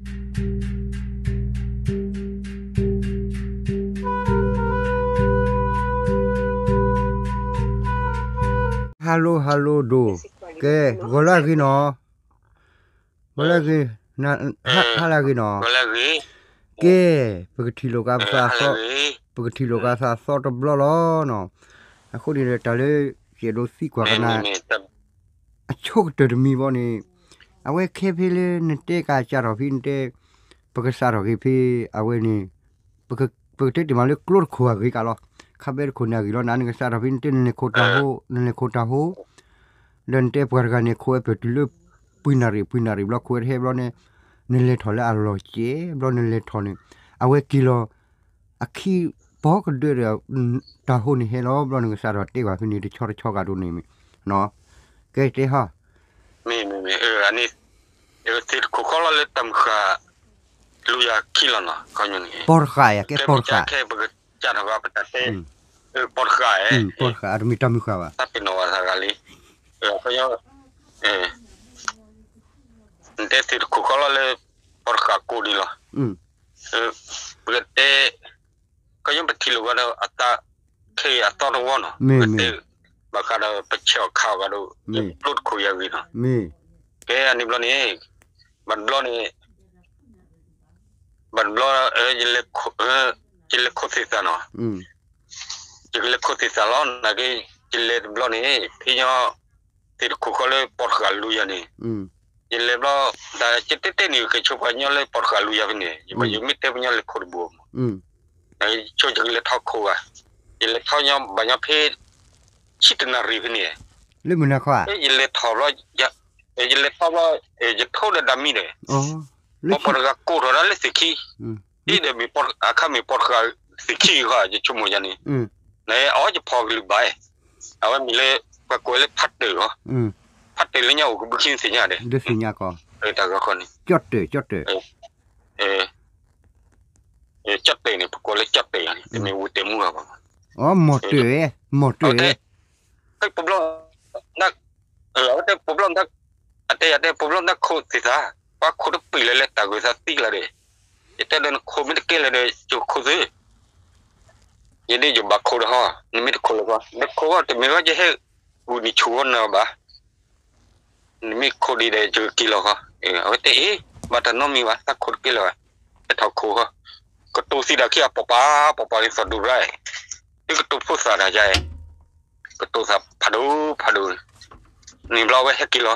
ฮัลโหลฮัลโหลดูแกกอลากินอกอลากินะฮาลากินอแกปกติโลกาซาซอปกติโลกาซาซอตบลอเนาะအခုဒီတလေကျေလို့စီကွာကနာအချုပ်တမီဘောနေအဝဲခဲဖေးလေနဲ့ကကြတော့ဖင်းတဲ့ပကစားတော့ဖေးအဝဲနေပကတဲ့ဒီမလေးကလော့ခွာကြီးကလောခဘဲခုနာကြီးလောနာနေစားတော့ဖင်းတဲ့နေခိုတာဟိုနေခိုတာဟိုလန်တဲ့ပကကနေခွဲပတူလပွိနာရီဘလော့ခွဲဟဲဘလောနေလေထော်လာအလောချေဘလောနေလေထော်နေအဝဲကီလိုအခီဘောကတဲ့တာဟိုနေဟဲလောဘလောနေစားတော့တေးပါဖင်းနေချောကတို့နေနော်ကဲတဲ့ဟာมีอันนี้ติดคุกแล้วเลยตำขาลุยาคิลนะเขาอย่างนี้ปอร์ขายแกปอร์ขาแค่เบิกจัดว่าเป็นแต่ปอร์ขายปอร์ขามีตามิขาวะถ้าเป็นนวสักaliเขาอย่างแต่ติดคุกแล้วเลยปอร์ขากูดีละเบิกแต่เขายังเป็นที่รู้ว่าอัตราแค่อัตราตัวนะเบิกแต่บางครั้งไปเชี่ยวข่าวกันดูปลุดคุยอย่างนี้นะแกอันนี้บล็อกนี้บันบล็อกนี้บันบล็อกจิเล็กโคตรสิสานอจิเล็กโคตรสิสานแล้วนะก็จิเล็กบล็อกนี้พี่น้องติดคุกเลยปอดขาลุยนี่จิเล็กบล็อกแต่จิตเต้นอยู่ก็ชอบกันยังเลยปอดขาลุยนี่ยังไม่ยังไม่เต้นยังเลยโคตรบวมไอ้ช่วยจิเล็กเท่าคู่อ่ะจิเล็กเท่ายังบางอย่างเพศชิดนารีนี่เรื่องมันนะค่ะจิเล็กเท่าแล้วจิเล็กเท่าแล้วจะโทษดามีเลยพอปอดก็โกรธแล้วเลยสิขี้ที่เดี๋ยวมีปอดข้ามีปอดก็สิขี้ก็จะชุ่มอย่างนี้ในอ๋อจะพอหรือใบเอาไว้มีเลยก็กลัวเลยพัดเดือพัดเดือแล้วเนี่ยก็บุคินสิญญาเด้ดูสิญญาก็แต่ก็คนนี้จดเดือจัดเตะเนี่ยกลัวเลยจัดเตะอย่างนี้มีวุ้นเต็มมือป่ะอ๋อหมดเดือไอ้ผมลองนักแต่ผมลองนักแต่ผมลองนักโคตรสิซะว่าโคตรปีเลยแต่ก็ซะตีละเด้แต่เดินโคไม่ได้เกลเลยเด้จุโคซึยันดีจุบักโคดฮะนี่ไม่ได้โคเลยป่ะนักโคว่าแต่ไม่ว่าจะให้อุนิชวนนะบ้านี่ไม่โคดีเด้จุกิโลฮะเอาแต่บัตรน้องมีวะถ้าโคดกิโลแต่ถ้าโคฮะก็ตัวสีดาขี้อ่ะป๊านี่สะดุไรนี่ก็ตัวผู้สาวใจก็ตัวสับพัดูนี่เราไว้ให้กิโล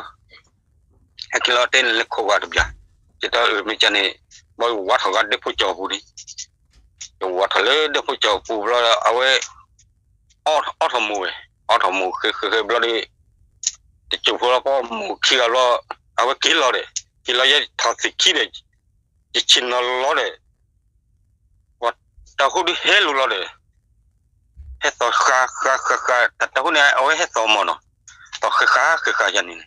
เต้นเล็กโคว่าดุจ้ะจะต้องไม่ใช่เนี่ยบ่วัดเขาก็ได้ผู้จอผู้นี้วัดเขาเลยได้ผู้จอผู้เราเอาไว้อ้อทมูคือเราได้จะจูบเราก็มูขี้เราเอาไว้กินเราเลยกินเราจะทอดสิขี้เลยจะชินเราเลยวัดแต่คนที่เฮลูเราเลยเฮต่อข้าแต่คนนี้เอาไว้เฮต่อมันเนาะต่อข้าอย่างนี้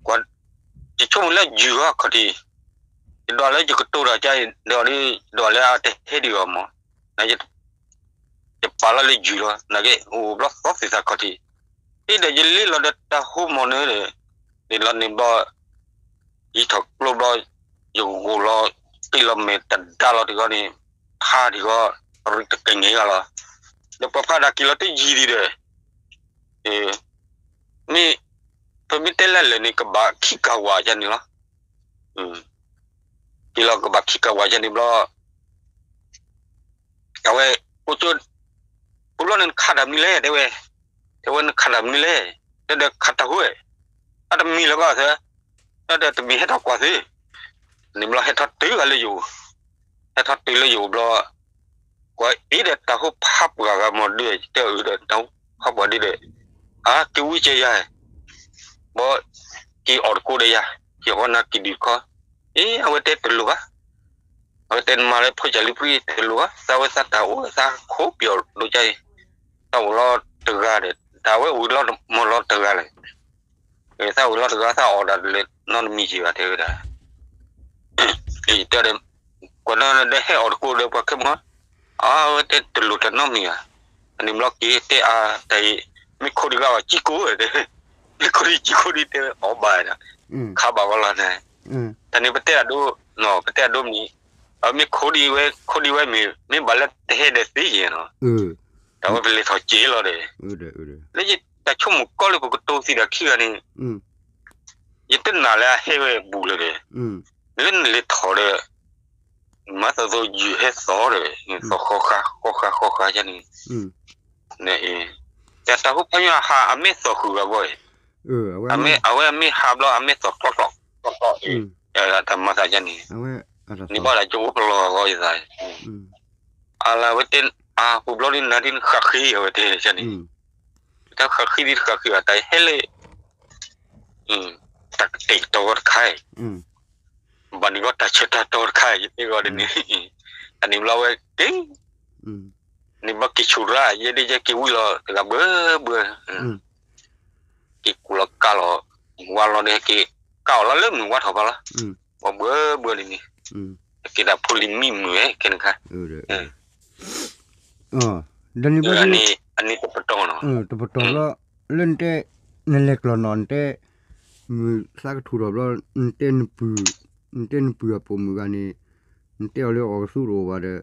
กว่าจะช่วงแล้วอยู่อ่ะคดีดอลแล้วจะกระตุ้นใจดอลแล้วแต่เฮดีกว่ามั้งนั่นจะปาละเลยอยู่อ่ะนั่นก็โอ้บล็อกสิสักคดีที่เดี๋ยวจะลีเราเด็ดตาหูมันเลยเดี๋ยวเราเนี่ยบ่อีถกโลบเราอยู่กูเรากิโลเมตรดาเราที่ก็นี่ท่าที่ก็ริตกันงี้กันละเดี๋ยวพอพาดักกิโลที่ยีดีเลยนี่พอมิเตลเลยนี่ก็บักขี้กาวาจันนี่ละกิโลก็บักขี้กาวาจันนี่บล้อเอาไว้ปุ๊บนั่นขาดมีเล่เดี๋ยวนั่นขาดมีเล่เดี๋ยวขาดหัวถ้าจะมีแล้วก็เถอะถ้าจะมีให้ทักกว่าสินี่บล้อให้ทัดตื้อกันเลยอยู่บล้อกว่าอีเด็ดตาหุบพับกับหมดเลยเจ้าอีเด็ดตาพับหมดเลยกิวเจียบ่กี่อดกูเลยกี่วันนักกี่ดีก็เอาไว้เตะตลัวเอาเตะมาเลยพอจะรีบตลัวสาวสัตว์สาวโคบอยู่ดูใจสาวรอตึกอะไรสาวอุ้ยรอตึกอะไรสาวรอตึกสาวอดเลยนอนมีชีวิตเท่าไหร่แต่เดี๋ยวก่อนนั้นได้ให้อดกูเลยพอเข้มข้นเอาเตะตลัวแต่น้องมีอันนี้บล็อกกี่เตะแต่ไม่คนก็ว่าจิโก้เลยไม่คนจิโก้นี่เตะออกไปนะข้าบอกว่าอะไร ตอนนี้ประเทศดูเนาะประเทศดูมีมีโคดีไว้มีบัลลังก์เฮเดสิเนาะแต่ว่าเป็นเลยถอดเจแล้วเลยแล้วยิ่งแต่ชั่วโมงก็เลยพวกตัวสิดาขี้กันนี่ยิ่งตื่นน่าเลยเฮ้ยบูเลยเล่นเลยถอดเลยมาตัวอยู่ให้สอเลยสอข้อขาจังนี่เนี่ยแต่ถ้าพวกพญาหาอเมสอคือกับบ่อยอเมเอาไว้อเมหาบแล้วอเมสอก็ทำมาซะจังนี่นี่บ่ได้จูบรอก็อีไซอะไรเวทีผู้บริหารนั่นขัดขี้เวทีจังนี่ถ้าขัดขี้แต่เฮเลยตักติดตัวใครบันนี้ก็ตัดเชือกตัวใครนี่ก็ได้นี่อันนี้เราเองนี่บักกิชุระยี่ดีจะกิวloกับเบื่อกิกุลกาลว่าเราเนี่ยกิเก่าแล้วเริ่มว่าถอดละว่าเบื่อนี่กิดาพูลิมีมือกันค่ะdan niอันนี้ตัวปตองเนาะตัวปตองแล้วเล่นเตนั่นเล็กลอนอนเตมือสักถูรอบแล้วเต้นปือปมือกันนี่เตเอาเลยออกสู้โรว่าเด้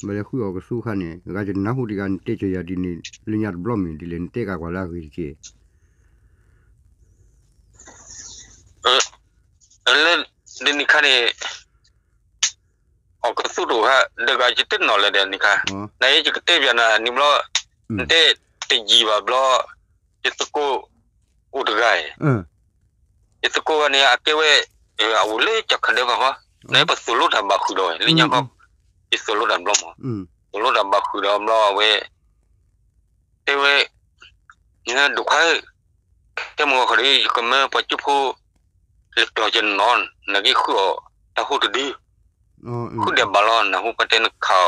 บลคุยออกสู้คันนี่ก็จะน่าหูดีกันเตจะยาดินี่ลิญาบลอมดิเลนเตกากว่าลาคือเล่นนี่คันนี่ออกสู้โรฮะเด็กอาจจะติดนอนเลยเดี๋ยวนี้ค่ะในจะเตะแบบนั้นนี่บล้อเตจีบล้อจะตะโกอุดไกจะตะโกกันเนี่ยอาเกเวเอาเลยจักขันเดียวกันในปัสสาวะทำบักคือด้วยลิญาก็อิสโลดันบลอมโลดันบักคือดอมล้อเวเตเวเนี่ยดูใครแค่มัวคดีก็ไม่ปัจจุบันเล็กตัวจนนอนนักอีคู่ตาหูตัวดีคู่เดียบบอลล์นะหูประเด็นข่าว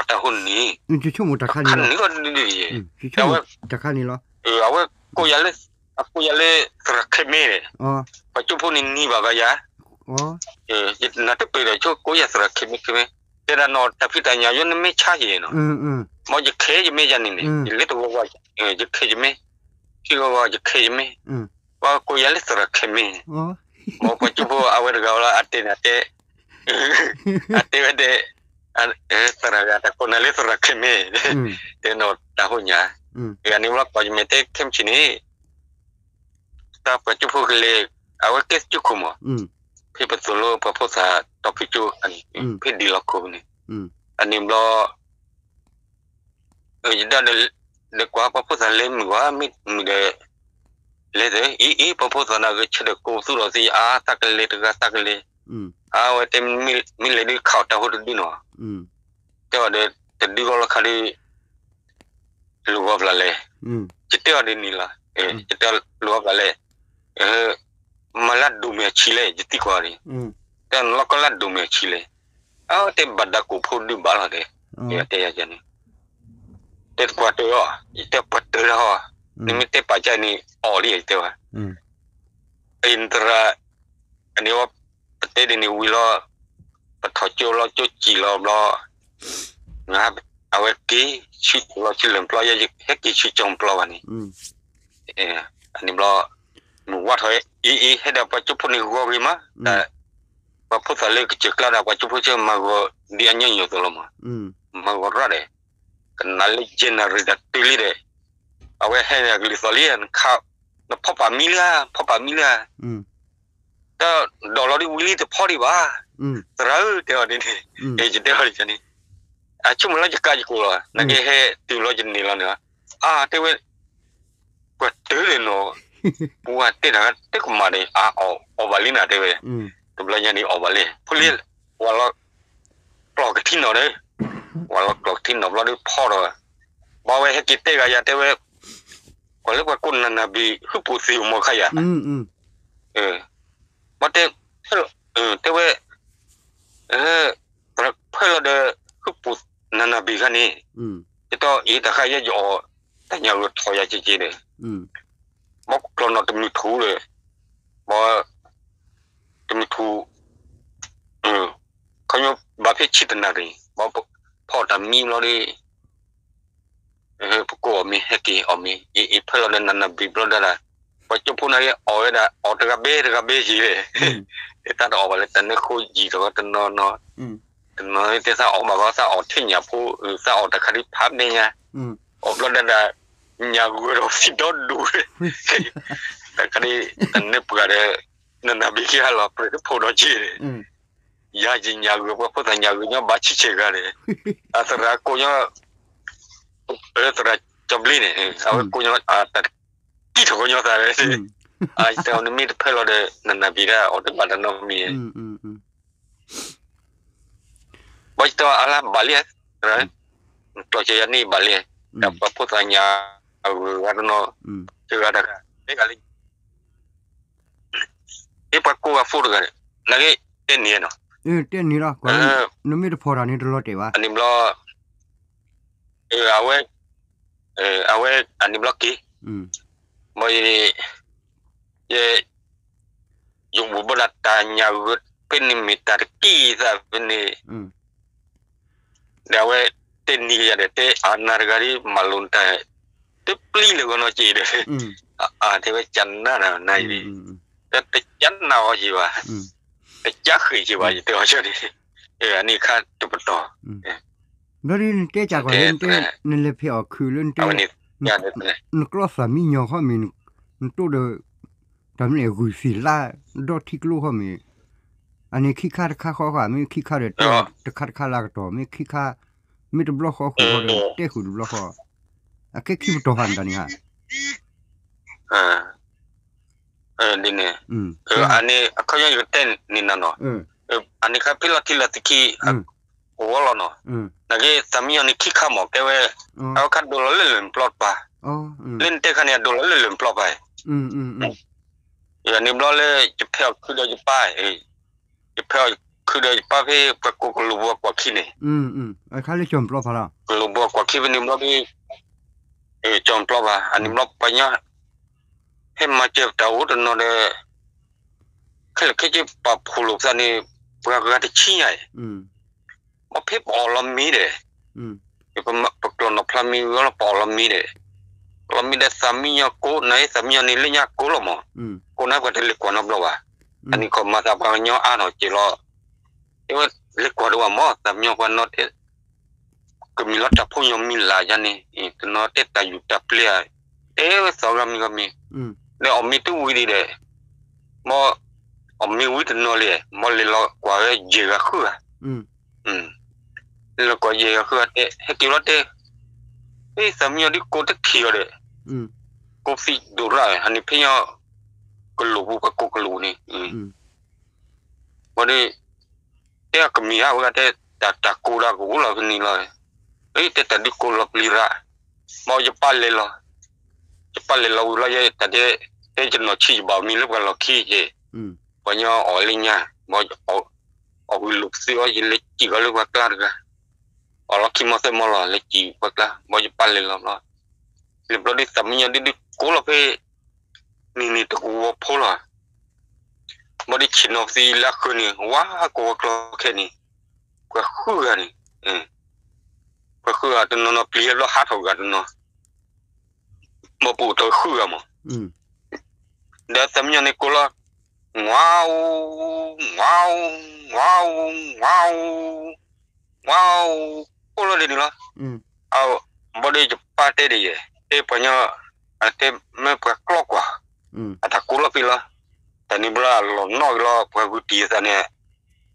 ตาหุ่นนี้จะชั่วโมงตะขันนี้ก็ดีแต่ว่าตะขันนี้เหรอเอาไว้กูอยากเลยสระเข้เม่ปัจจุบันนี้บ้าๆนั่นก็เป็นช่วงกูอยากสระเข้เม่แต่ละนอแต่พี่แต่ยายุ่งไม่ใช่เนาะมันจะเข้จะไม่ยันนี่เล็กตัวว่าจะเข้จะไม่ที่ว่าจะเข้จะไม่ว่ากูอยากเลยสระเข้เม่มันปัจจุบันเอาไว้ก็แล้วอัตเตวันเดสระกาตะคนนั่นเลยสระเข้เม่เดนอตาหุ่นยาอันนี้ว่าปัจจุบันเตเข้มชินีตาปัจจุบันเลยเอาไว้เก็บจุกคุมพี่ปัสสาวะพระพุทธตอพิจูอันพี่ดีล็อกคุมนี่อันนี้เราจะได้เด็กว่าพระพุทธเล่มว่ามีเดเลยอีพระพุทธน่ะก็เฉดกูสุรสีสักเลยสักเลยว่าเต็มมีเลยดีข่าวตาหุ่นดีเนาะแต่ว่าเด็กดีก็ละคดีลูกว่าเลยจิตเตอร์ดีนี่ละจิตเตอร์ลูกว่าเลยมาลัดดูเมียชิเลจิติกว่านี่แต่เราก็ลัดดูเมียชิเลเต็มบัดดากูพูดดูบาลเดเตยจันเต็มกว่าตัวเต็มปัดตัวนี่ไม่เต็มปัจจัยนี่ออลี่เตวะอินทราอันนี้ว่าประเทศนี้วิลาปะทอจูเราจูจีเรานะครับเอาไว้กี่ชิเราชิลเลมปลอยเฮกี่ชิจงปลอวันนี้อันนี้เราหนูว่าเถอะให้เดี๋ยวปัจจุบันนี้ก็มีมั้ยแต่ว่าพูดอะไรก็จะกล้าปัจจุบันจะมาก็เดียนยังอยู่ตัวละมาก็รอดเลยกันนั่นเลยเจนอะไรดัดตีเลยเอาไว้ให้เนี่ยกลิซอลีนข้าวแล้วพ่อป่ามิล่าแต่ดอลลาร์วิลลี่จะพอดีวะแต่เราเดี๋ยวนี้จะเดี๋ยวนี้ช่วงเราจะกล้าจะกลัวนั่นก็ให้ติวเราจะนี่แล้วเนี่ยเดี๋ยวก็ตื่นเลยเนาะบัวเต้นนะเต้นกุมาเนี่ยออกบาลีน่ะเดี๋ยวตัวเราอย่างนี้ออกบาลีพอดีว่าเราปลอกที่นอนเลยว่าเราปลอกที่นอนเราได้พอแล้วบอกไว้ให้กินเต้กันอย่าเต้ไว้ก็เรียกว่ากุนนั่นนะบีคือปูซิวมอขยันมาเต้เต้ไว้เพื่อเราเด้คือปูนั่นนะบีกันนี่จะต้องอีแต่ใครจะจ่อแต่ยังรถถอยจริงๆเลยมกเราหนอจะมีทูเลยบอกจะมีทูเขาโยบาเพชิตนารีบอกพอทำมีเราดิพวกกูมีเฮกี้มีอีเพื่อเราเดินนันบีบเราได้ละ Kwa chupu na ye o te ka be ji le. E ta o ba le tan ne khu ji to ta no. Nó thế sao ông bà có sao ông thích nhà phụ sao ông ta khai đi pháp này nha ông lo là nhà người đó xin đó đủ ta khai đi anh nếp cái đấy nên là bị kia là phải phụ đó chi nhà gì nhà người có phụ nhà người nhau bắt chi chơi cái đấy à thật ra cô nhau thật ra chậm lý này cô nhau ta kỹ thuật cô nhau ta đấy à tao nó mới phải lo đấy nên là bị ra ông ta bắt nó mi Bos tu ala Bali, right? Projek ni Bali. Dapat putanya, ano, juga ada. Ni kali. Ni paku afur kan. Lagi ni no. Ten ni lah. Kalau numi tu pora ni dulu dewa. Ani blok. Awe ani blok ki. Moi ye yung bulat tanya penimitar ki sa peni. Dawe teni ya te anar gari malunta te pli le gono chi de te we chan na nai di te chan na o chi ba te chắc khi chi ba te o chi di ani kha tu to Dari te cha ko len te ne le phio khu len te ya de no cross la mi nyo ho mi to de tam le gu si la do tik lu ho mi Ani kikar kha mi kikar te kha la to mi kikar mi to block ho te hu block ho a ke ki to han dani ha dine ani akanya yo ten ni na no ani kha pila tiki wolo no nage samia ni kikha mo ke we a kha do le plot pa len te kha ni do le plot pa ya ni blo le je phel khu do je pa Jepel kuda pape pakku lubu kwa kini. Kali jomplo pala. Lubu kwa kini mlobi jomplo ba ani mlop panya. Hem macam tahu tu no de kalau kerja pap hulu sana beragam ciai. Mapep olam mi de. Ipa paklo no plami wala olam mi de. Olam mi de saminya ko nai saminya ni lenya ko lomo. Ko na buat lekwa no blowa. Ani ko masa banyo ano chilo iwa lekwa do mo samyo ko no te kemilo ta punyo mila jani itu no te ta yuta plea so gami ne omi tu wi de mo omi wi de no le mo le lo kwa je ga khu le ko je ga khu te he ki lo te samyo di ko te khio de ko fi do ra ani pyo Kelu buka kelu ni. Jadi dia kemia bukan dia tak kula ni lah. Te tadi kula pelira mau cepat le lah ulah je tadi dia jenuh ci bau mi lepas lo ki je. Banyak olinya mau luksi je leci kalau bakar ke. Kalau ki masa malah leci bakar mau cepat le lah. Lepas ni saminya di kula pe ni tu gua pola. Mari cino si laku ni, wah gua kelak ni, gua hua ni, gua hua tu nono pelihara lo hat hoga tu no, mau putar hua mo. Dah samnya ni kola, wow, kola ni lah. Mari cepat dia, banyak, me kelak gua. Ada kula pila tani bla lo no lo pa guti sana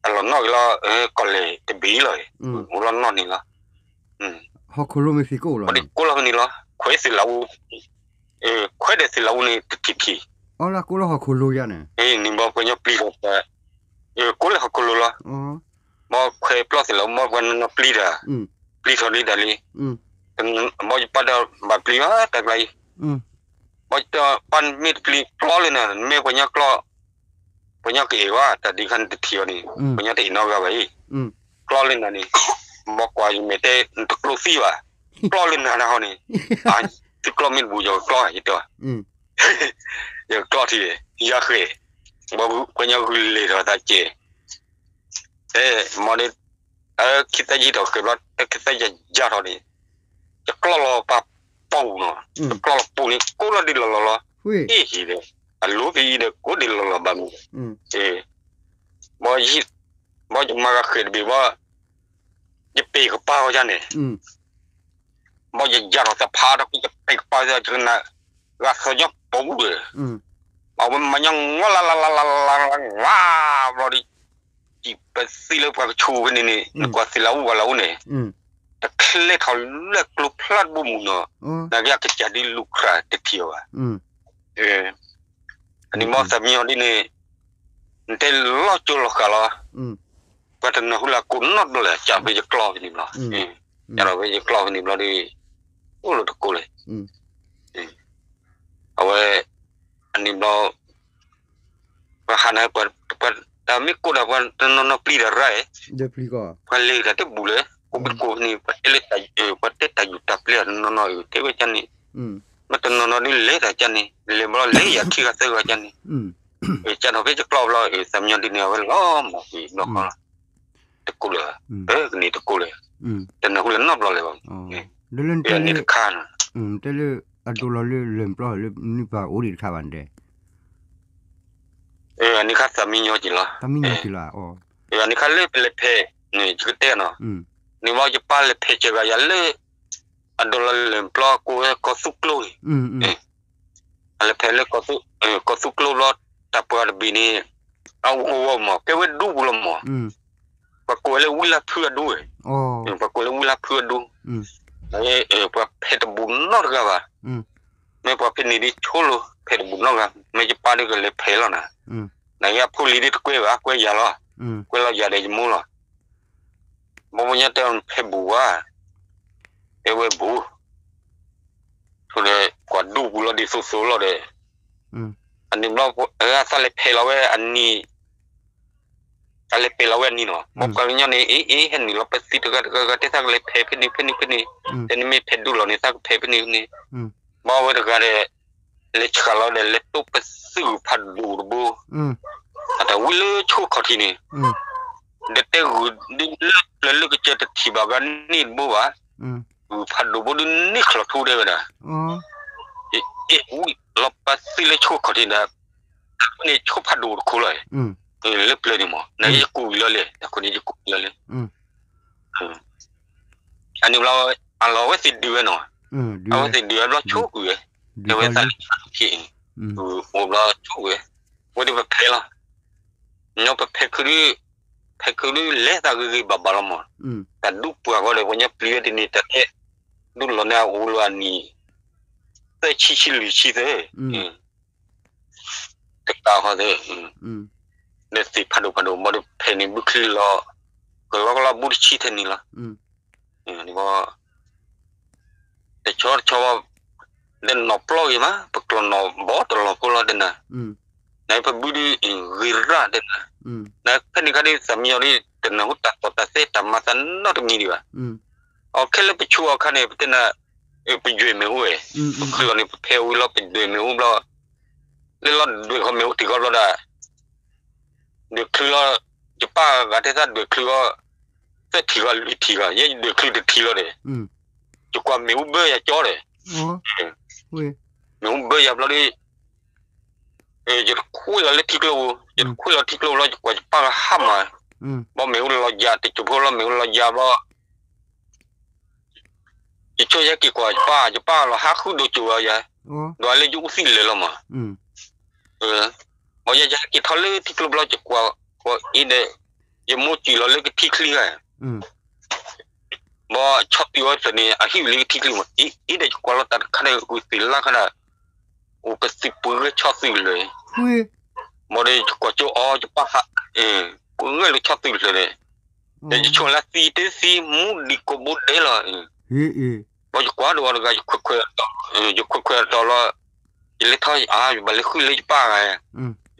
lo no lo kole te bi lo lo no ni lo ho kulu Mexico lo di kula ni lo khoi si lau khoi de si lau ni tiki ola kula ho kulu ya ne ni mo ko nyo pli ko pa kula ho kulu lo mo khoi plus lo mo ko no pli da pli so ni dali mo pada ba pli ha tak lai Macam pan mit pli klol ni, me punya kewa tadi kan tiada ni, punya tino gabai, klol ni, makwa mete untuk klusi wa, klol ni ada ni, si klol mit bujo klol itu, ya klol ti, ya ke, baru punya gule tu saja, mana kita jitu kebat kita jatuh ni, klol apa pau no, kalau pun ni kula di lolo 喂，的，啊，路费的，过的了吧？莫一，莫就马个黑的，莫一背个包着呢，莫一家伙在爬到一个背个包着，就那个手脚包的，啊，我们讲哇啦啦啦啦啦啦哇，我的几百岁了，把个出的呢，那个是老我老呢，แต่เคล็ดเขาเลือกลูกพลาดบุมุนเนาะนักอยากจะได้ลูกคราเดียวอ่ะอันนี้มอสามีอันนี้เนี่ยแต่ล้อจุลกาละก็ถึงนะหุ่นละกุนนอดเลยจะไปจะกลอไปนี่มั้งจะเราไปจะกลอไปนี่มั้งดิโอ้ลูกตะกูเลยเอาไว้อันนี้เราว่าหานะก็แต่ไม่กูนะว่าตอนนั้นปลีอะไรเดี๋ยวปลีก็พอเลยแต่บุเลยกูนี่ประเทศไทยประเทศไทยอยู่ตับเลี้ยนนอยู่เทวจันนี่มันตอนนนี่เละจันนี่เละมันเละอยากที่กระเสือจันนี่จันเอาไปจะกรอบเราสามยันดินเอาไว้ล้อมอีกนกตะกูเลยนี่ตะกูเลยแต่นกเลยนอบเราเลยบ้างเดินเตนี่ตะขานเตลืออันตัวเราเลื่อนปล่อยนี่ป่าโอริข้าวันเดอันนี้ข้าสามียอจิละสามียอจิละอ๋ออันนี้ข้าเล่เป็นเล่เพนี่จุดเต้เนาะนี่ว่าจะป้าเลยเพจก็อย่าเลยอันโดนเลยปลอกกูก็สุกลุยอะไรเพลเลยก็สุกลุยรอดแต่พอดบินี่เอาหัวหมอแกว่าดูบุลหมอปะกูเลยวิลาเพื่อด้วยปะกูเลยวิลาเพื่อดูนี่ปะเพจบุญนอดกันวะไม่ปะเพจนี่ดิโชโลเพจบุญนอดกันไม่จะป้าได้ก็เลยเพลแล้วนะไหนอะผู้ลีดิกูวะกูอย่าละกูเราอย่าได้จมูกละบ่ว่าจะต้องเพบัวเวบูทุเรกว่าดูบุลดิสุๆแล้วเด้อันนี้เราซาเลเพลาเวอันนี้ซาเลเพลาเวนี่เนาะบ่ก็เนี่ยนี่เห็นนี่เราไปสิก็ที่สักเลเพเพนี่แต่นี่ไม่เพดูแล้วนี่สักเพเพนี่บ่ว่าก็ได้เลชคาแล้วเลตุไปซื้อพัดดูบูแต่วิเลชูเขาที่นี่เด็กเต้กูดิ้นเลือกเจอแต่ที่บ้านนี่บัวพัดดูบุญนี่ขลักทูเดียวนะเราไปซื้อเลยชูเขาที่นะนี่ชูพัดดูคู่เลยเล็บเลยนี่มั้งนายจะกูเลยแต่คนนี้จะกูเลยอันนี้เราไว้สิเดือนเนาะเอาไว้สิเดือนเราชูกูเลยเดี๋ยวไว้สั่งที่เราชูเลยวันนี้ไปเพลละเนี่ยไปเพลคือเละตาคือบ้าบ้าละมั้งแต่ดูปัวก็เลยวันนี้เปลี่ยนที่นี่แต่ดูหล่อนเนี่ยโอ้ลวนนี่แต่ชิลิชิเด้แต่ตาเขาเด้เด็กสิพันธุ์มาดูเพนิบุคลีล้อก็เราบุริชิเทนี่ละนี่ก็แต่ชอบเดินนอปลอยมั้ยปกตินอบอตลอดพลอเดินนะในพบุรีวิราเดินนะนะแค่นี้ก็ได้สามีนี่เดินนะหุตตะตะเสตมาสันนอตมีดีวะโอเคแล้วไปชัวร์คันนี้เดินนะไปด้วยไม่ห่วยคืออันนี้เพลวิลไปด้วยไม่ห่วงเราเล่นเราด้วยเขาไม่ห่วงที่เขาเราได้เดี๋ยวคือเราจะป้ากันที่ท่านเดี๋ยวคือเราเสียทีกันทีกันยังเดี๋ยวคือเดี๋ยวทีเราเลยจะความไม่ห่วงเบื่ออย่าจ่อเลยไม่ห่วงเบื่ออย่าเราดิจะคุยอะไรที่เราจะคุยอะไรที่เราจะกว่าจะป้าห้ามมาบ่ไม่ห่วงเราอย่าติดจุดพวกเราไม่ห่วงเราอย่าว่าจะช่วยยักษ์กว่าจะป้าเราหาคู่ดูจัวยัยโดยเลยยุ่งสิ้นเลยละมั้งบ่ยักษ์เขาเลยที่เราจะกว่าอีเดยมูจีเราเลยก็ที่คลีไงบ่ชอบอยู่ว่าเนี่ยอาหิวเลยที่คลีหมดอีเดกว่าเราตัดขนาดอุศิละขนาดอุปสิปุยชอบสิ่งเลยบ่ได้กว่าจะจะป้าปุยเลยชอบสิ่งเลยแต่จะชวนละซีมูดิโกบุเดล่ะพอจะกว่าดูว่าก็จะคุยต่อแล้วจะเล่นท่อยอยู่บ้านเล่นคุยเล่นป้าไง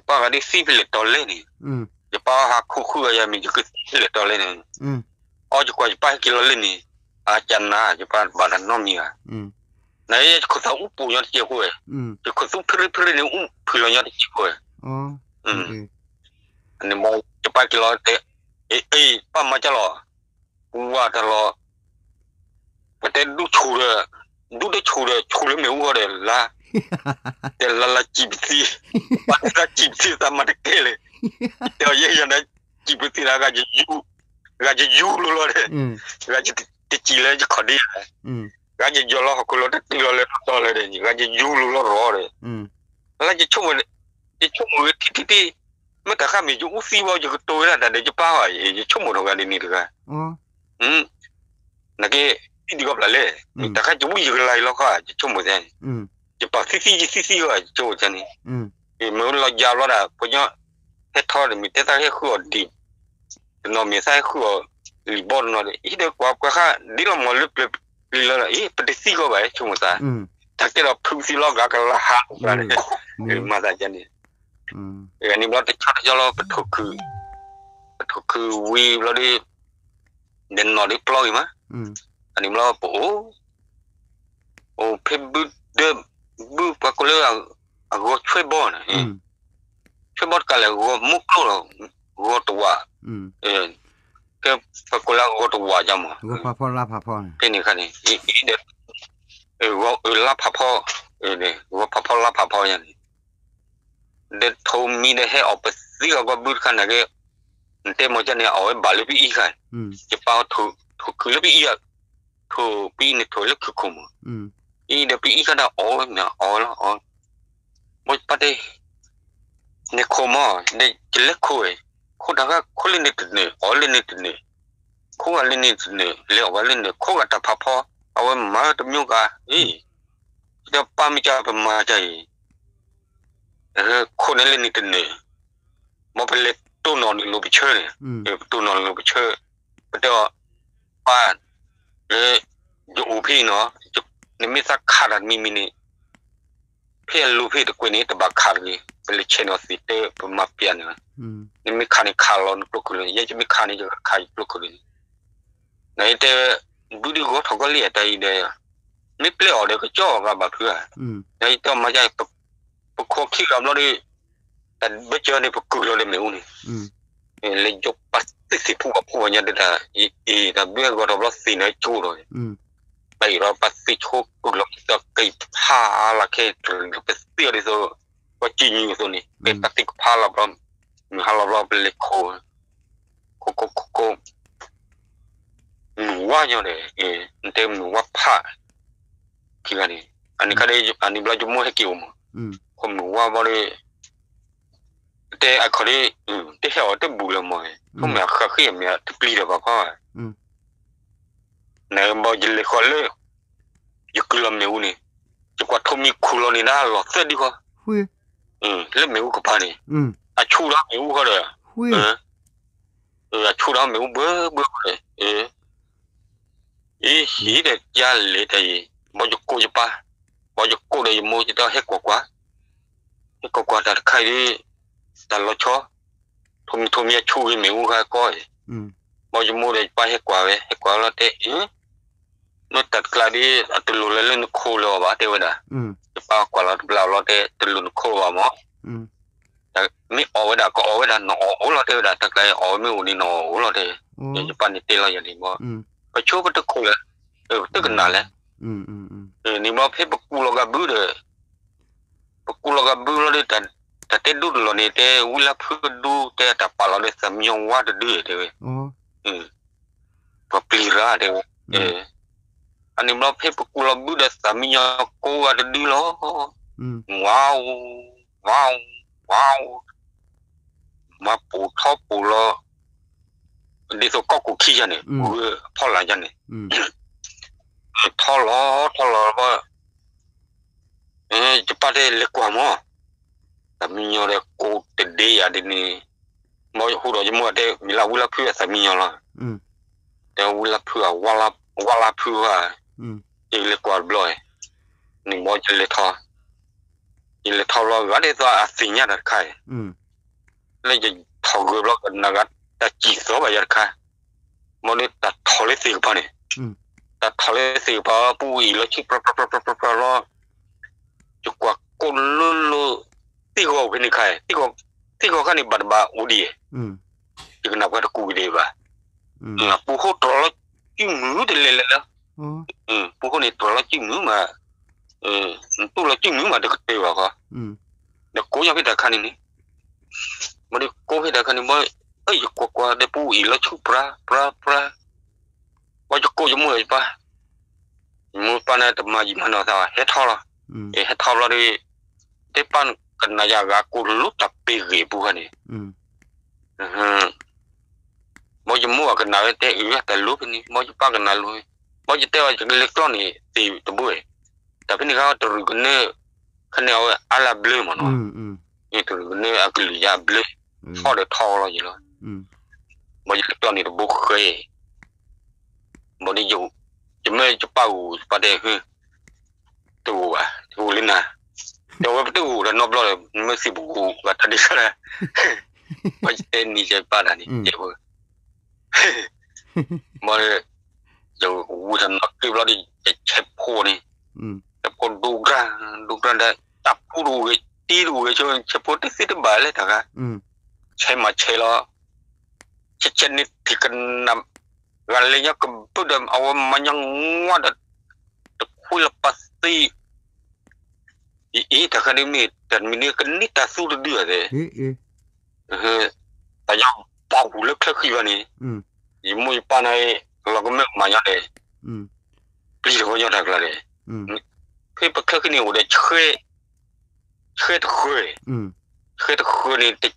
ป้าก็ได้ซีไปเล่นต่อเล่นนี่จะป้าหาคุยยังมีจะคือเล่นต่อเล่นนี่จะกว่าจะป้ากินเล่นนี่อาจารย์นะจะป้าบ้านน้องมีอ่ะไหนคนสาวอุ้มปู่ยอดเจียวคุยจะคนสุ้มพริ้นี่อุ้มปู่ยอดเจียวคุยอันนี้มองจะป้ากินเตะป้ามาจะรอกูว่าจะรอแต่ดูชูเลยไม่รู้อะไรละ te la chipsi pa ta chipsi ta ma te le te ye ya na chipsi la ga ju lo de ga ji te chi le ji khodi ga ji jo lo ko lo te ti lo le to le de ga ji ju lo ro de la ji chu mo ti ma ta kha mi ju si bo ju to la da de ji pa wa ye chu mo ga ni de ga na ke ti go la le ta kha ju yi ga lai lo kha ji chu mo deจะปะซี่ก็โจจันนี่เมื่อเรายาวแล้วนะพอเนาะให้ทอดมีแต่ตาให้ขัวดินอมีใส่ขัวลิบอนเนาะอีเด็กกว่าค่ะดิเราหมดลึกเลยแล้วอีปฏิซี่ก็ไปชมซะถ้าเกิดเราพึ่งซี่ลอกก็ละหาอะไรมาได้จันนี่อันนี้เราจะชัดจะเราปฐคือวีเราได้เดินนอนได้ปล่อยมั้ยอันนี้เราโอ้เพบเดิมบูปะก็เลยก็ช่วยบ่นะช่วยบ่กันเลยก็มุกโลก็ตัวก็ปะก็ละก็ตัวจำก็พอลาพอเป็นนี่คันนี่อีเด็ดก็ลาพอเนี่ยก็พอลาพออย่างนี้เด็ดโทมีได้ให้ออกไปสิก็บูคันนะก็เต็มจะเนี่ยเอาไว้บาลปีอีกันจะเป่าถูคือลปีอีถูปีนี่ถูแล้วคือคุมอีเดี๋ยวปีก็ได้อ๋อเนี่ยอ๋อแล้วอ๋อหมดประเดี๋ยวเนี่ยโคมอ่ะเนี่ยจะเล็กคุยคุดังก็คุยเล่นติดเนี่ยอ๋อเล่นติดเนี่ยคุยเล่นติดเนี่ยเลี้ยวว่าเล่นเนี่ยคุยกับตาพ่อเอาไว้มาตัวมิวกาเดี๋ยวป้าไม่จะไปมาใจคุยเล่นติดเนี่ยมาเป็นเล็กตัวนอนลูกไปเชื่อเนี่ยตัวนอนลูกไปเชื่อเดี๋ยวป้าอยู่พี่เนาะนี่ไม่สักขาดมีนี่เพื่อนลูกพี่ตะกุยนี้ตะบักขาดนี่เป็นเชนอสิเตอร์เป็นมาเปลี่ยนนี่ไม่ขาดนี่ขาดลอนปลุกเลยยังจะไม่ขาดนี่จะขายปลุกเลยไหนแต่ดูดีก็ทอกเลียแต่อีเดียไม่เปลี่ยนเดี๋ยวก็จ่อกับแบบเพื่อไหนแต่มาใจปกครองขี้กับเราดิแต่ไม่เจอในปกครองเราเลยไม่รู้นี่เลยยกปัสสิผู้กับผู้เนี่ยเดี๋ยวแต่เบื้องก็ทำเราสีในจูเลยไปเราปัสสิโชกุลจะเกิดผ้าละแค่ถึงเป็นเสื้อเลยโซ่ก็จีนอยู่ตัวนี้เป็นปัสสิผ้าเรามีผ้าเราเป็นเล็กโคหนูว่าอย่างไรเต็มหนูว่าผ้าคืออันนี้ก็ได้อันนี้เราจะมั่วให้เกี่ยวมั้งผมหนูว่าบ่ได้แต่ไอ้คนนี้ที่เหรอที่บุญละมั้งผมอยากขึ้นอยากที่ปลีเลยป่ะพ่อไหนบอกยินเลยคนเลยอย่ากลัวไม่รู้นี่จะกว่าทมีคุโรนี่นะหลอกเสียดีกว่าแล้วไม่รู้กับพ่อนี่ชูแล้วไม่รู้เขาเลยชูแล้วไม่รู้เบื่อเลยหีเด็กยาเลยแต่บอกจะกูจะป่ะบอกจะกูเลยมูจะต้องให้กว่าแต่ใครที่แต่เราชอบทมีชูไม่รู้ใครก้อยบอกจะมูเลยไปให้กว่าแล้วแต่เมื่อตัดกลายที่ตุลุเล่นโคลว่าเทวดาจะป้ากว่าเราเตตุลุโคว่ามั้งแต่ไม่เอาไว้ด่าก็เอาไว้ด่าหนอเราเทวดาแต่กลายเอาไม่อุ่นหนอเราเทจะปั้นนี่เตเราอย่างนี้มั้งไปช่วยไปตะโคเลยตะกันนั่นแหละนี่มั้งเพื่อปกูเรากับบูเดเราเตแต่เตดูเราเนี่ยเตวิลาพูดดูเตแต่ปาเราเตสมีองว่าเดือดเลยพอปลีราเดอันนี้เราเพื่อปกูเราบูเดสมีองกูว่าเดือดล้อว้าวมาปูท้อปูล้อดิสก็กูขี้จันเนี่ยพ่อหลานจันเนี่ยท้อล้อว่าจะไปได้เล็กกว่ามั้งแต่มีเงาเลยกูเตะเดียดินี่มองหูเราจะมัวเตะมีลาวิลาเพื่อสามีเงาละแต่วิลาเพื่อวาลาเพื่อยังเล็กกว่าบ่อยนี่มองจะเล็กท้อเราว่าได้ตัวสิ่งนี้ได้ใครแล้วจะท้อเกือบเรากันนะครับแต่จีบตัวไปยังใครมองได้แต่ท้อเลยสิป่ะเนี่ยแต่ท้อเลยสิป่ะปุ้ยแล้วชิบเราจุกว่าคนลุที่เขาเป็นใครที่เขาข้านี่บัดบ่าอุดีที่เขานับกันกูดีป่ะผู้เขาตัวเราจิ้มมือเดลเลยแล้วผู้เขานี่ตัวเราจิ้มมือมา tu la ching mi ma de te wa ka de ko ya pita khani ni ma de ko pita khani ma ai ko de pu i la chu pra wa ko yo mo pa na ta ma ji ma na sa he tho la he tho la de pan kan na ya ga ko lu ta pe ge bu ka ni mo yo mo ka na te u ya ta lu ni mo yo pa ka na lu mo yo te wa electron ni ti to bu e ta pe ni ga to ru ne khane wa ala bleu ma no ni to ru ne a kli ya bleu ho de tho lo ji lo mo yo to ni to bu khe mo ni yo je me cho pa u pa de hu tu lina to wa tu la no blo me si bu ga ta di khala mo je ni je pa da ni je bu mo yo u ta no ki blo di che po ni che po du gra da ta pu du ge ti du ge cho che po ti si de ba le ta ga che ma che lo che ni ti kan nam gan le nya ko pu dam aw ma nyang ngwa da ku la pasti ta kan mi tan mi ni kan ni ta su de de ta ya pa hu le khle khi ba ni yi mo pa nai lo ko me ma nya de pli ko nya da kla de khi pa khle ni wo de chhe de khue ni ti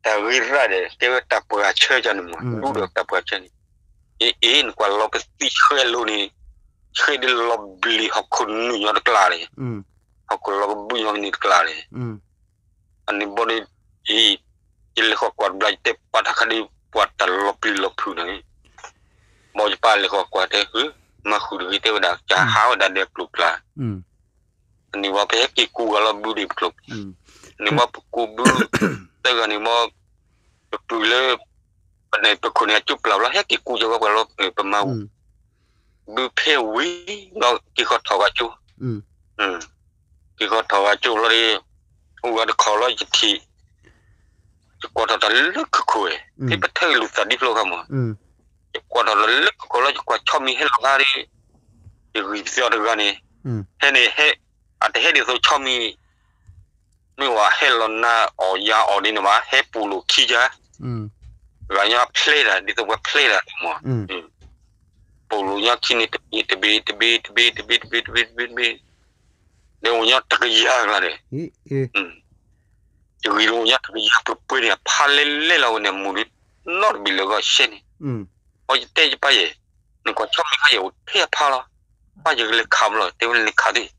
ta ri ra de te ta pa che ja ni mo du de ta pa che ni in kwa lo ke ti chhe lo ni chhe de lo bli ha kun nu nya da kla de ha ko lo bu nya ni kla de ani bo ni il ko kwa bla te pa ta khani pa ta lo pli lo phu ni mo pa le ko kwa te ma khu de te da cha ha da de plu kla ni wa pe ki ku ga lo bu di plu ni ma ku bu te ga ni mo plu le pa ne pe ko ne chu pla lo he ki ku jo ga lo pe ma bu pe wi no ki ko tho ga chu ki ko tho ga chu lo di u ga de kho lo ji thi ko ta lu ku e ti pa the lu sa di lo ga mo ko ta lu ko lo ko cho mi he lo ga ri ri sia de ga ni he ni he a te he de so cho mi wa he lo na o ya o ni ma he pu lu ki ja ga nya play da di to wa play da mo pu lu nya ki ni te bi ne o nya ta ga ya ga de yo iro nya ta ya pu pu ne pa le la o ne mu ni not bi lo ga she ni o te ji pa ye ni ko cho mi ka ye o te pa lo pa ye le kham lo te le kha di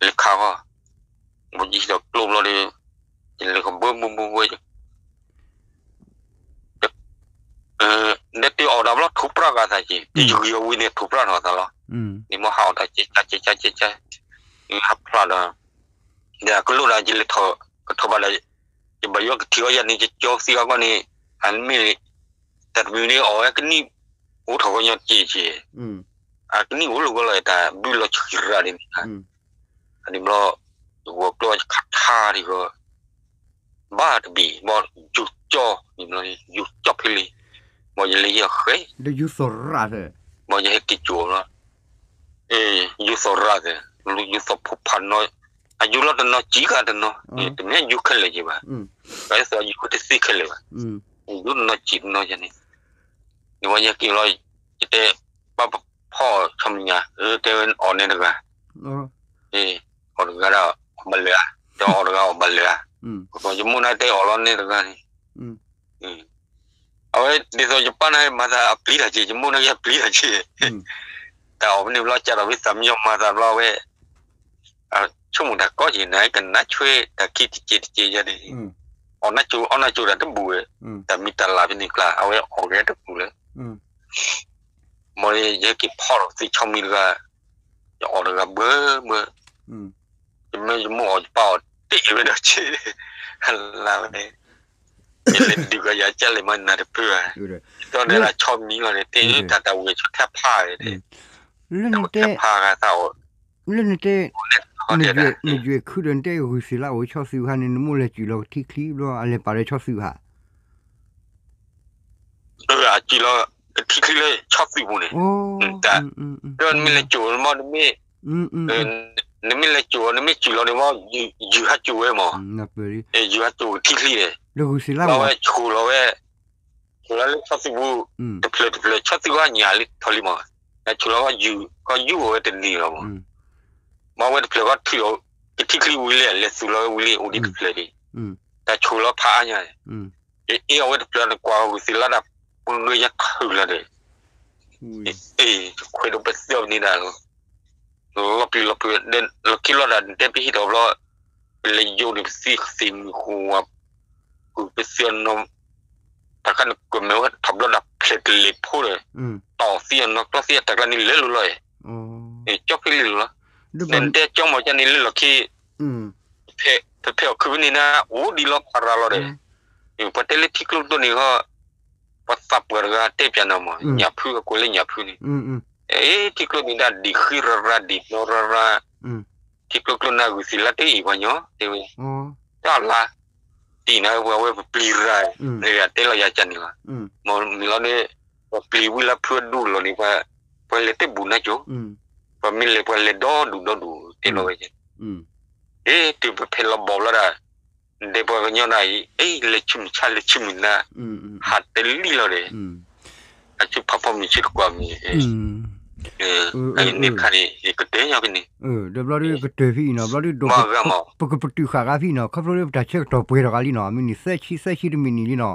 le kha ga mo ji do lo lo de le ko bu ne ti o da lo thu pra ga sa ji ti yo wi ne thu pra no da lo ni mo ha da chi cha ni ha pra da ya ko lo la ji le tho ba la ji ba yo ti ya ni ji jo si ga ni an mi ta mi ni o ya ni u tho nya ji a ni u lo go la ta bu lo chi ra ni ani mo wo ko kha tha ri go ba de bi mo ju cho ni mo ju cho pili mo ye le ya khe de yu so ra de mo ye ki chu lo yu so ra de lu yu so phu phan no a yu lo de no ji ka de no de me yu khe le ji ba ba so yu ko de si khe le ba yu no ji no ya ni ni mo ye ki lo te ba pho chom nya te on ne de ba o ga da ba le do o ga ba le ko ju mu na te o lo ne de ga ni awe de so japan ai ma da apply da ji mu na ya apply da ji ta o ni lo cha da wi sam yo ma da lo we a chu mu da ko ji nai kan na chue da ki ti ya de o na chu da de bu da mi ta la bi ni kla awe o ga de bu le mo ye ki pho si chom mi ga o da ga bơ me mo o pa ti we da chi la ne le di ga ya cha le man na de pu to ne la chom mi ga le ti ta ta we chu ta pha de le ne te pha ga ta o le ne te你觉可能得有时啦，我超喜欢你莫来住了，T clip 咯，阿来把来超喜欢。啊，住了ที่คือเลยชอบสิบุเนี่ย โอ้ แต่เดินไม่เลยจูนมอนี่ไม่นี่ไม่เลยจูนี่ไม่จูเราเนี่ยว่าอยู่ฮัจูเว้ยมั้ง นับไปดิ อยู่ฮัจูที่คือเลย เดี๋ยวกูสิล่า เรา วะ เว้ชูเราเว้ชูเราเลยชอบสิบุเพลชอบสิว่าหยาลิทอลิมั้งแต่ชูเราว่าอยู่เว้ยเต็มที่เรามาเว้ยเพลว่าที่เราที่คือวิลเล่เลยสุเราวิลเล่อุดิเพลดิแต่ชูเราพาเนี่ยเอาเว้ยเพลนั้นกว่าวิสิลาดับมึงเลยยักคือละเด้คุยดูเป็นเสี่ยวนี่นะเราเดินเราคิดว่าดันเต็มที่เราเป็นเลยโยนสิ่งหัวกูเป็นเสี่ยวนมแต่กันกูไม่ว่าทำระดับเพลทเล็กพูดเลยต่อเสี่ยนนกต่อเสี่ยแต่กันนี่เล่นเลยจบไปเลยเหรอเดินแต่จ้องมาจะนี่เล่นหรอที่เพลคือวันนี้นะโอ้ดีล็อกอะไรเลยอยู่ประเทศที่กลุ่มตัวนี้ก็ปัสสาวะก็เต็มจานมาหยาบพื้นก็เลยหยาบพื้นนี่ที่กลุ่มนี้ได้ดีขึ้นระดีโนระที่กลุ่มนั้นก็สิละที่อีกวันเนาะเดี๋ยวจ้าละทีน่ะว่าปลีระเนี่ยเตลอยากจันนี่ละมันมีเราเนี่ยปลีวิลาเพื่อดูเรานี่ว่าพอเล่เตบุญนะจ๊ะพอมีเล่พอเล่ดูเตลอยจันที่เพลบอลละ เดี๋ยวพอเนี่ยนะเล็กชิมชาเล็กชิมนะหัดเตลี่เลยอาจจะพับพอมีชิดกว่ามีไอ้เนี่ยคันนี้ก็เตะยังไงนี่เดี๋ยวเราก็เตะพี่เนาะเราดูปกติขากับพี่เนาะเขาเราจะเช็คตัวไปแล้วกันลีเนาะมินิเซชิมินิลีเนาะ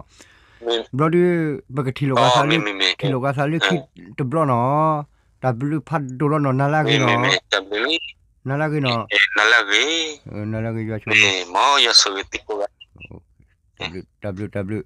เราดูปกติโลกาซาลีคิดตัวบล็อกเนาะดับเบิลพัดดูแล้วเนาะน่ารักเนาะน่ารักเนาะน่ารักน่ารักอยู่ช่วงมอยาสุดที่กูWW